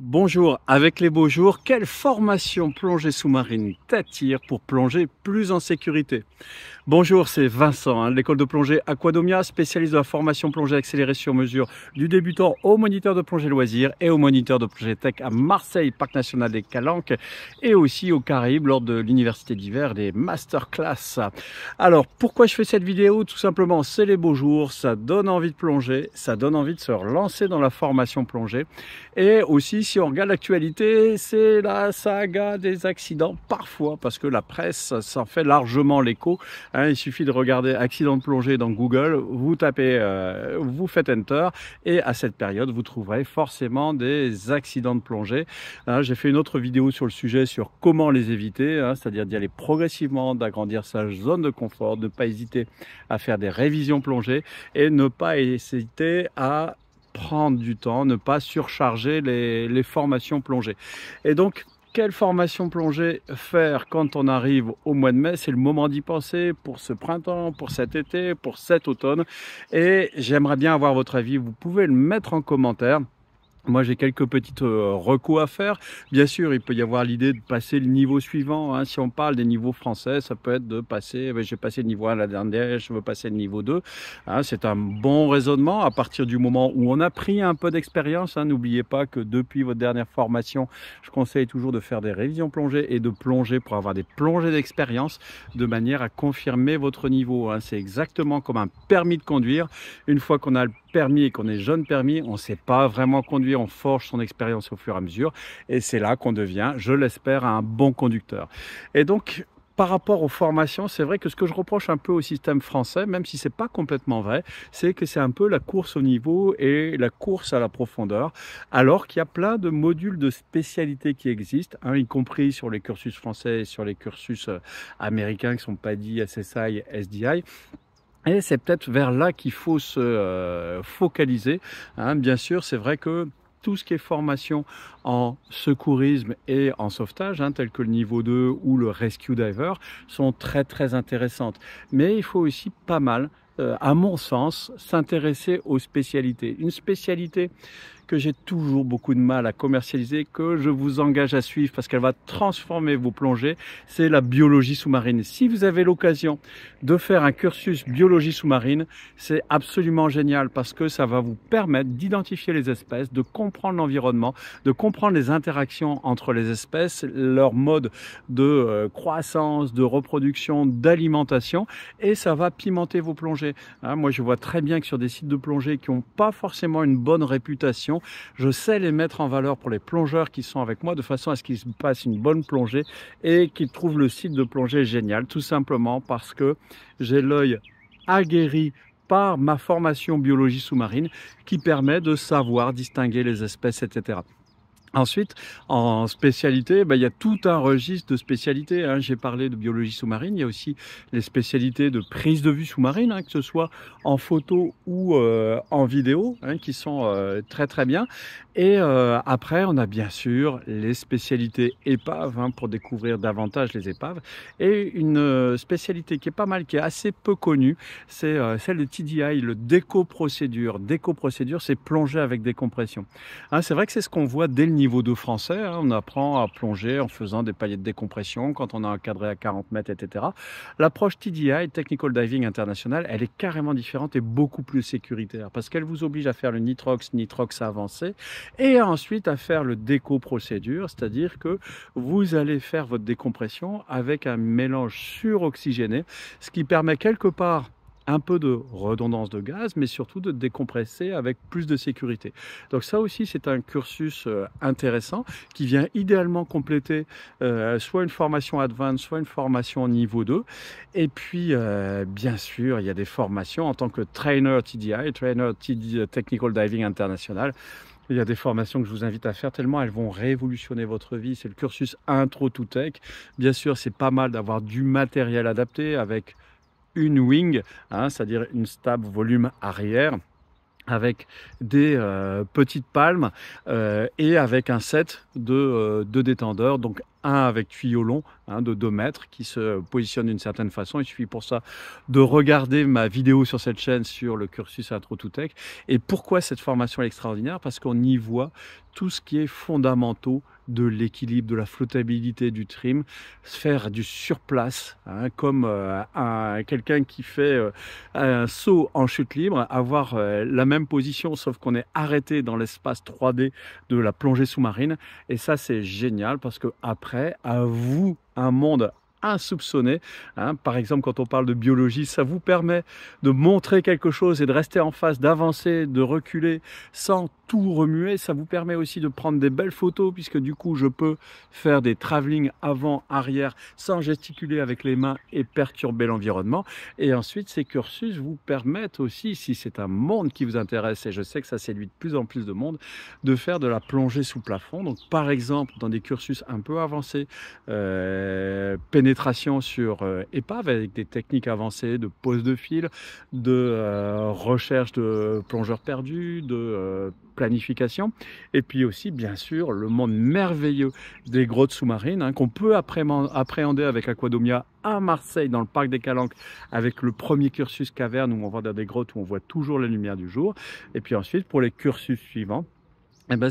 Bonjour, avec les beaux jours, quelle formation plongée sous-marine t'attire pour plonger plus en sécurité? Bonjour, c'est Vincent, de l'école de plongée Aquadomia, spécialiste de la formation plongée accélérée sur mesure du débutant au moniteur de plongée loisirs et au moniteur de plongée tech à Marseille, Parc National des Calanques, et aussi aux Caraïbes lors de l'université d'hiver des masterclass. Alors, pourquoi je fais cette vidéo? Tout simplement, c'est les beaux jours, ça donne envie de plonger, ça donne envie de se relancer dans la formation plongée. Et aussi, si on regarde l'actualité, c'est la saga des accidents, parfois, parce que la presse s'en fait largement l'écho. Il suffit de regarder accident de plongée dans Google, vous tapez, vous faites Enter, et à cette période, vous trouverez forcément des accidents de plongée. J'ai fait une autre vidéo sur le sujet, sur comment les éviter, c'est-à-dire d'y aller progressivement, d'agrandir sa zone de confort, de ne pas hésiter à faire des révisions plongée et ne pas hésiter à prendre du temps, ne pas surcharger les formations plongée. Et donc, quelle formation plongée faire quand on arrive au mois de mai? C'est le moment d'y penser pour ce printemps, pour cet été, pour cet automne. Et j'aimerais bien avoir votre avis. Vous pouvez le mettre en commentaire. Moi, j'ai quelques petites recos à faire. Bien sûr, il peut y avoir l'idée de passer le niveau suivant. Si on parle des niveaux français, ça peut être de passer, j'ai passé le niveau 1 la dernière, je veux passer le niveau 2. C'est un bon raisonnement à partir du moment où on a pris un peu d'expérience. N'oubliez pas que depuis votre dernière formation, je conseille toujours de faire des révisions plongées et de plonger pour avoir des plongées d'expérience de manière à confirmer votre niveau. C'est exactement comme un permis de conduire. Une fois qu'on a le permis et qu'on est jeune permis, on ne sait pas vraiment conduire, on forge son expérience au fur et à mesure et c'est là qu'on devient, je l'espère, un bon conducteur. Et donc, par rapport aux formations, c'est vrai que ce que je reproche un peu au système français, même si c'est pas complètement vrai, c'est que c'est un peu la course au niveau et la course à la profondeur, alors qu'il y a plein de modules de spécialité qui existent, y compris sur les cursus français et sur les cursus américains qui sont PADI, SSI, SDI. Et c'est peut-être vers là qu'il faut se focaliser. Bien sûr, c'est vrai que tout ce qui est formation en secourisme et en sauvetage, tel que le niveau 2 ou le rescue diver, sont très très intéressantes. Mais il faut aussi pas mal, à mon sens, s'intéresser aux spécialités. Une spécialité que j'ai toujours beaucoup de mal à commercialiser, que je vous engage à suivre parce qu'elle va transformer vos plongées, c'est la biologie sous-marine. Si vous avez l'occasion de faire un cursus biologie sous-marine, c'est absolument génial parce que ça va vous permettre d'identifier les espèces, de comprendre l'environnement, de comprendre les interactions entre les espèces, leur mode de croissance, de reproduction, d'alimentation, et ça va pimenter vos plongées. Moi, je vois très bien que sur des sites de plongée qui n'ont pas forcément une bonne réputation, je sais les mettre en valeur pour les plongeurs qui sont avec moi de façon à ce qu'ils passent une bonne plongée et qu'ils trouvent le site de plongée génial, tout simplement parce que j'ai l'œil aguerri par ma formation biologie sous-marine qui permet de savoir distinguer les espèces, etc. Ensuite, en spécialité, il y a tout un registre de spécialités. J'ai parlé de biologie sous-marine, il y a aussi les spécialités de prise de vue sous-marine, que ce soit en photo ou en vidéo, qui sont très très bien. Et après, on a bien sûr les spécialités épaves, pour découvrir davantage les épaves. Et une spécialité qui est pas mal, qui est assez peu connue, c'est celle de TDI, le déco-procédure. Déco-procédure, c'est plonger avec décompression. C'est vrai que c'est ce qu'on voit dès le niveau 2 français. On apprend à plonger en faisant des paliers de décompression quand on a encadré à 40 mètres, etc. L'approche TDI, Technical Diving International, elle est carrément différente et beaucoup plus sécuritaire parce qu'elle vous oblige à faire le nitrox avancé et ensuite à faire le déco-procédure, c'est-à-dire que vous allez faire votre décompression avec un mélange suroxygéné, ce qui permet quelque part un peu de redondance de gaz, mais surtout de décompresser avec plus de sécurité. Donc ça aussi, c'est un cursus intéressant qui vient idéalement compléter soit une formation advanced, soit une formation niveau 2. Et puis, bien sûr, il y a des formations en tant que trainer TDI, trainer Technical Diving International. Il y a des formations que je vous invite à faire tellement elles vont révolutionner votre vie. C'est le cursus Intro to Tech. Bien sûr, c'est pas mal d'avoir du matériel adapté avec une wing, c'est-à-dire une stable volume arrière, avec des petites palmes et avec un set de détendeurs, donc un avec tuyau long de 2 mètres qui se positionne d'une certaine façon. Il suffit pour ça de regarder ma vidéo sur cette chaîne sur le cursus Intro to Tech. Et pourquoi cette formation est extraordinaire? Parce qu'on y voit tout ce qui est fondamentaux de l'équilibre, de la flottabilité du trim, faire du surplace, comme quelqu'un qui fait un saut en chute libre, avoir la même position sauf qu'on est arrêté dans l'espace 3D de la plongée sous-marine. Et ça, c'est génial parce que après, à vous, un monde insoupçonné. Par exemple, quand on parle de biologie, ça vous permet de montrer quelque chose et de rester en face, d'avancer, de reculer sans tout remuer. Ça vous permet aussi de prendre des belles photos puisque du coup, je peux faire des travelling avant, arrière sans gesticuler avec les mains et perturber l'environnement. Et ensuite, ces cursus vous permettent aussi, si c'est un monde qui vous intéresse, et je sais que ça séduit de plus en plus de monde, de faire de la plongée sous plafond. Donc, par exemple, dans des cursus un peu avancés, pénétration sur épave avec des techniques avancées de pose de fil, de recherche de plongeurs perdus, de planification, et puis aussi bien sûr le monde merveilleux des grottes sous-marines qu'on peut appréhender avec Aquadomia à Marseille dans le parc des Calanques avec le premier cursus caverne où on va dans des grottes où on voit toujours la lumière du jour. Et puis ensuite pour les cursus suivants,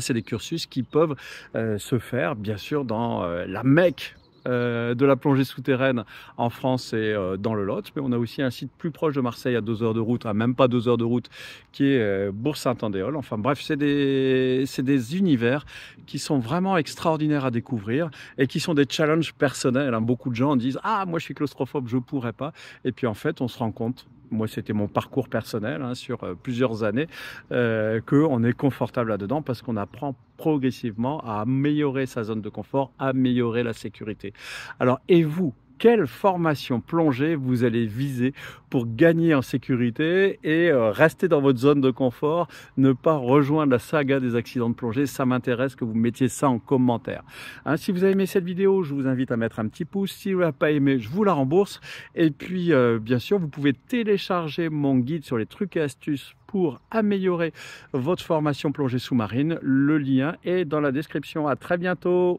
c'est des cursus qui peuvent se faire bien sûr dans la Mecque de la plongée souterraine en France et dans le Lot, mais on a aussi un site plus proche de Marseille à 2 heures de route, même pas 2 heures de route, qui est Bourg-Saint-Andéol. Enfin bref, c'est des univers qui sont vraiment extraordinaires à découvrir et qui sont des challenges personnels. Beaucoup de gens disent « Ah, moi je suis claustrophobe, je pourrais pas ». Et puis en fait, on se rend compte, moi c'était mon parcours personnel sur plusieurs années, qu'on est confortable là-dedans parce qu'on apprend progressivement à améliorer sa zone de confort, à améliorer la sécurité. Alors, et vous, quelle formation plongée vous allez viser pour gagner en sécurité et rester dans votre zone de confort, ne pas rejoindre la saga des accidents de plongée? Ça m'intéresse que vous mettiez ça en commentaire. Si vous avez aimé cette vidéo, je vous invite à mettre un petit pouce. Si vous ne l'avez pas aimé, je vous la rembourse. Et puis, bien sûr, vous pouvez télécharger mon guide sur les trucs et astuces pour améliorer votre formation plongée sous-marine. Le lien est dans la description. À très bientôt.